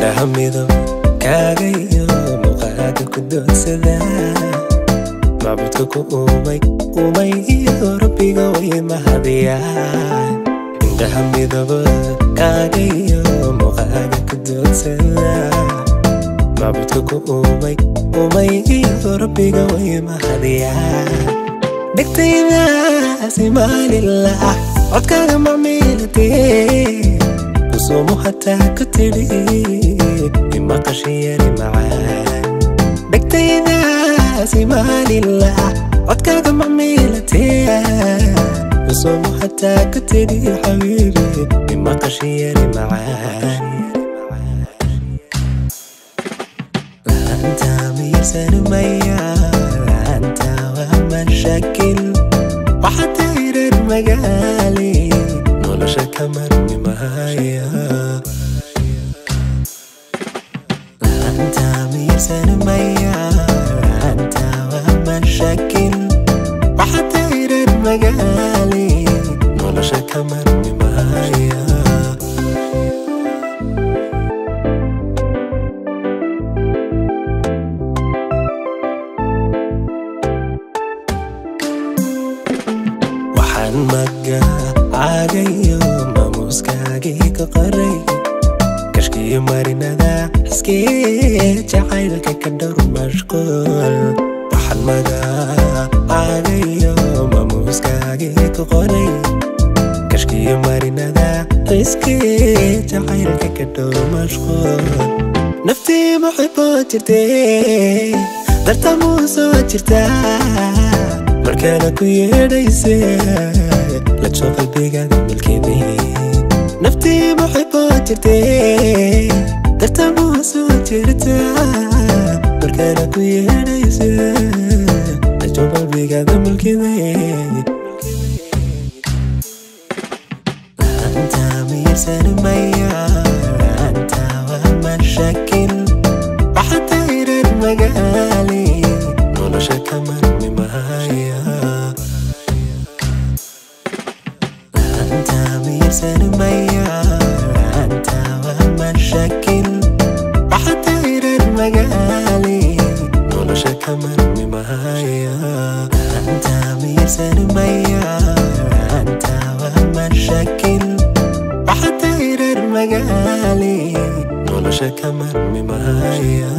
indhaha midab kaaga iyo muuqaaga ku doodsada macbudka ku umay iyo rabbiga way mahadiyaan indhaha midab kaaga iyo muuqaaga ku doodsada macbudka ku umay iyo rabbiga way mahadiyaan dhegtayda simaalillah codkaaga macmiiltee kusumo hataa ku tidhi imaqashiyani macaan dhegtayda simaalillah codkaaga macmiiltee kusumo hataa ku tidhi xabiibi imaqashiyani macaan laanta miyirsan maya laanta waa mashakil waxaad tayrar magaali nolosha kamarmi mahaya laanta miyirsan maya laanta waa mashakil waxaad tayrar magaali nolosha kamarmi mahaya magacaagayo maamuuskaagii ka qoray kashkiyo marinada iskee jacaylka ka dhowr mashquul waxaan magacaagayo maamuuskaagii ka qoray kashkiyo marinada iskee jacaylka ka dhowr mashquul naftii muxiboo jirtee dartamuu soo jirtaa markaana ku yeedhaysee la soo qalbigaaga milkeedii naftii muxiboo jirtee dartamuu soo jirtaa markaana ku yeedhaysee la soo qalbigaaga milkeedii laanta miyirsan maya laanta waa mashakil waxaad tayrar magaali nolosha kamarmi mahaya laanta miyirsan maya laanta waa mashakil waxaad tayrar magaali nolosha kamarmi mahaya laanta miyirsan maya laanta waa mashakil waxaad tayrar magaali nolosha kamarmi mahaya